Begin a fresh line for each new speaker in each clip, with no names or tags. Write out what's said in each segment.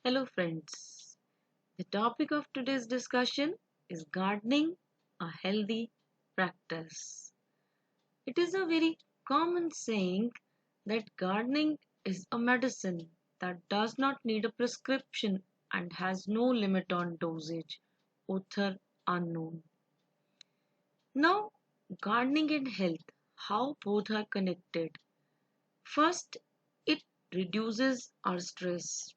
Hello, friends. The topic of today's discussion is gardening, a healthy practice. It is a very common saying that gardening is a medicine that does not need a prescription and has no limit on dosage, author unknown. Now, gardening and health, how both are connected. First, it reduces our stress.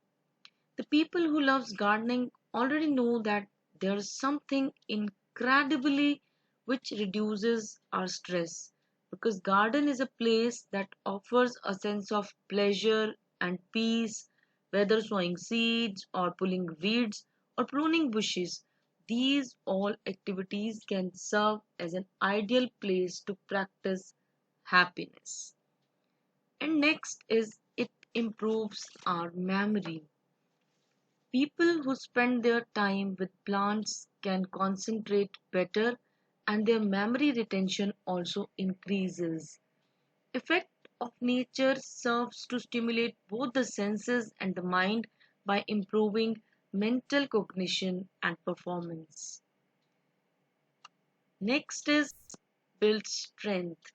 The people who loves gardening already know that there's something incredibly which reduces our stress because garden is a place that offers a sense of pleasure and peace, whether sowing seeds or pulling weeds or pruning bushes. These all activities can serve as an ideal place to practice happiness. And next is it improves our memory. People who spend their time with plants can concentrate better and their memory retention also increases. Effect of nature serves to stimulate both the senses and the mind by improving mental cognition and performance. Next is build strength.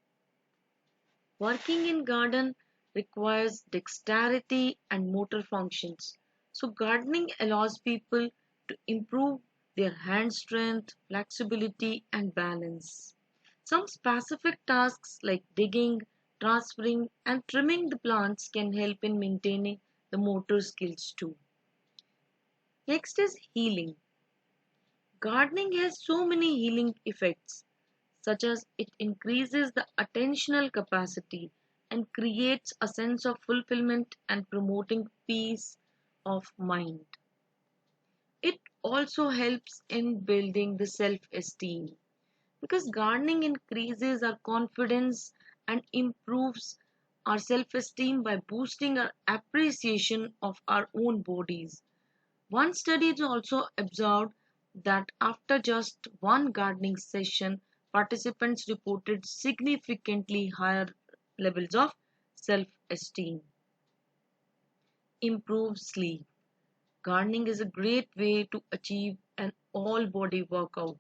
Working in garden requires dexterity and motor functions. So gardening allows people to improve their hand strength, flexibility and balance. Some specific tasks like digging, transferring and trimming the plants can help in maintaining the motor skills too. Next is healing. Gardening has so many healing effects, such as it increases the attentional capacity and creates a sense of fulfillment and promoting peace of mind. It also helps in building the self esteem because gardening increases our confidence and improves our self esteem by boosting our appreciation of our own bodies. One study is also observed that after just one gardening session, participants reported significantly higher levels of self esteem. Improve sleep. Gardening is a great way to achieve an all body workout.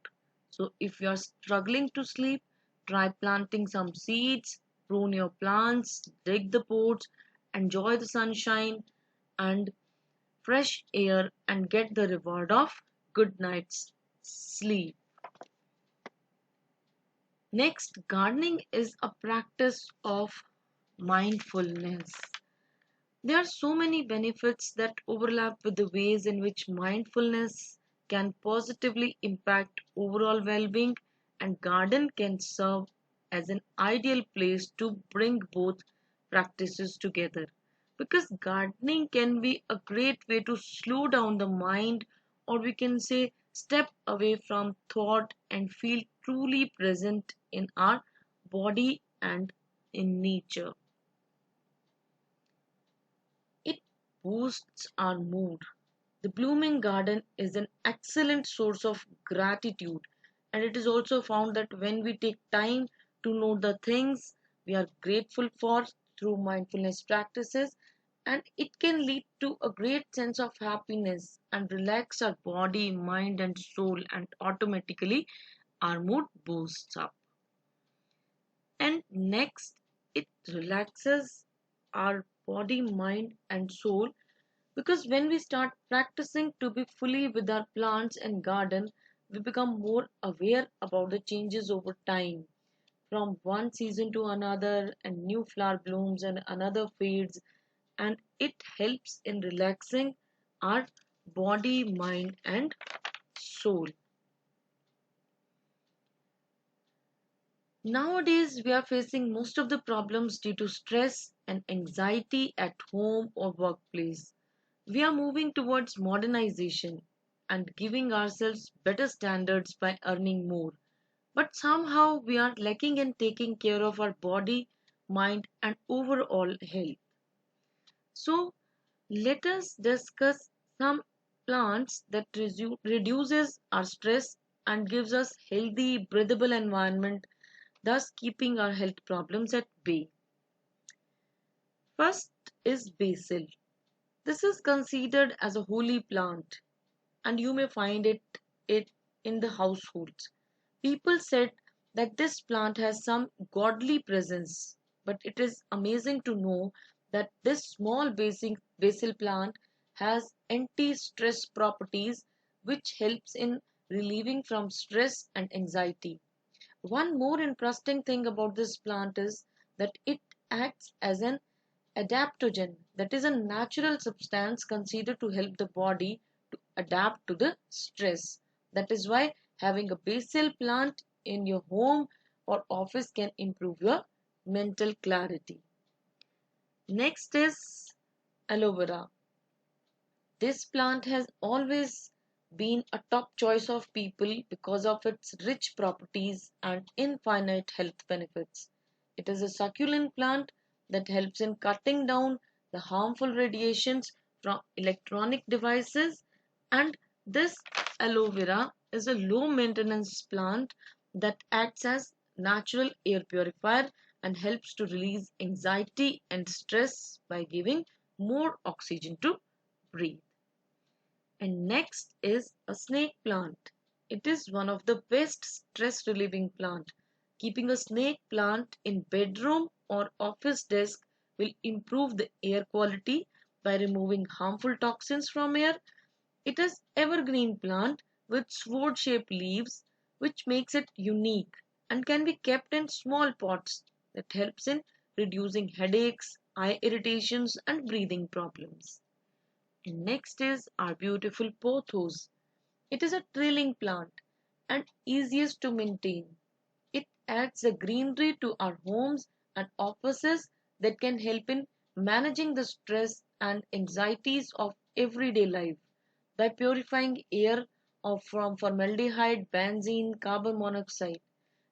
So, if you are struggling to sleep, try planting some seeds, prune your plants, dig the pots, enjoy the sunshine, and fresh air and get the reward of good night's sleep. Next, gardening is a practice of mindfulness. There are so many benefits that overlap with the ways in which mindfulness can positively impact overall well being, and garden can serve as an ideal place to bring both practices together. Because gardening can be a great way to slow down the mind, or we can say step away from thought and feel truly present in our body and in nature. It boosts our mood. The blooming garden is an excellent source of gratitude, and it is also found that when we take time to note the things we are grateful for through mindfulness practices, and it can lead to a great sense of happiness and relax our body, mind, and soul, and automatically our mood boosts up. And next, it relaxes our body, mind, and soul because when we start practicing to be fully with our plants and garden, we become more aware about the changes over time. From one season to another, and new flower blooms and another fades, and it helps in relaxing our body, mind, and soul. Nowadays, we are facing most of the problems due to stress and anxiety at home or workplace. We are moving towards modernization and giving ourselves better standards by earning more. But somehow we are lacking in taking care of our body, mind, and overall health. So let us discuss some plants that reduces our stress and gives us healthy, breathable environment, thus keeping our health problems at bay. First is basil. This is considered as a holy plant, and you may find it in the households. People said that this plant has some godly presence, but it is amazing to know that this small basil plant has anti-stress properties which helps in relieving from stress and anxiety. One more interesting thing about this plant is that it acts as an adaptogen, that is a natural substance considered to help the body to adapt to the stress. That is why having a basil plant in your home or office can improve your mental clarity. Next is aloe vera. This plant has always been a top choice of people because of its rich properties and infinite health benefits. It is a succulent plant that helps in cutting down the harmful radiations from electronic devices, and this aloe vera is a low maintenance plant that acts as natural air purifier and helps to release anxiety and stress by giving more oxygen to breathe. And next is a snake plant. It is one of the best stress relieving plant. Keeping a snake plant in bedroom or office desk will improve the air quality by removing harmful toxins from air. It is evergreen plant with sword shaped leaves which makes it unique and can be kept in small pots that helps in reducing headaches, eye irritations and breathing problems. And next is our beautiful pothos. It is a trailing plant and easiest to maintain. It adds a greenery to our homes and offices that can help in managing the stress and anxieties of everyday life by purifying air from formaldehyde, benzene, carbon monoxide.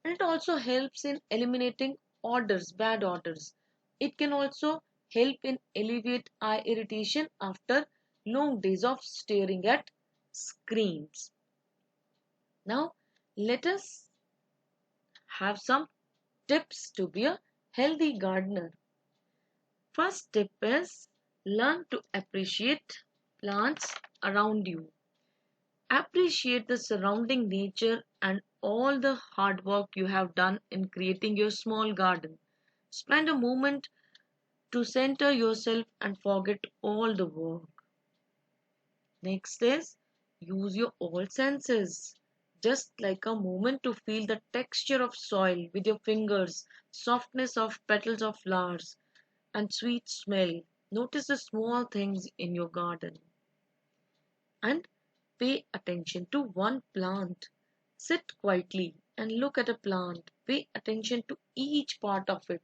And it also helps in eliminating odors, bad odors. It can also help in alleviate eye irritation after long days of staring at screens. Now, let us have some tips to be a healthy gardener. First tip is learn to appreciate plants around you. Appreciate the surrounding nature and all the hard work you have done in creating your small garden. Spend a moment to center yourself and forget all the work. Next is use your all senses. Just like a moment to feel the texture of soil with your fingers, softness of petals of flowers, and sweet smell. Notice the small things in your garden and pay attention to one plant. Sit quietly and look at a plant. Pay attention to each part of it.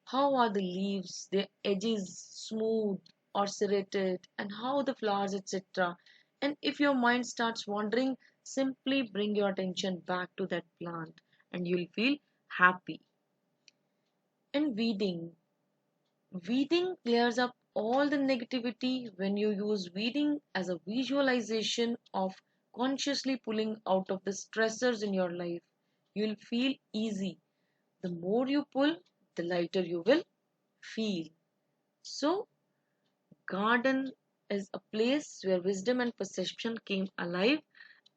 How are the leaves, their edges smooth or serrated, and how the flowers, etc. And if your mind starts wandering, simply bring your attention back to that plant and you'll feel happy. And weeding. Weeding clears up all the negativity when you use weeding as a visualization of consciously pulling out of the stressors in your life. You'll feel easy. The more you pull, the lighter you will feel. So, garden is a place where wisdom and perception came alive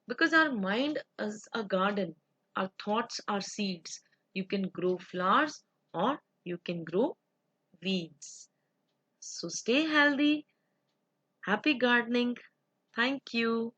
because our mind is a garden. Our thoughts are seeds. You can grow flowers or you can grow weeds. So stay healthy, happy gardening. Thank you.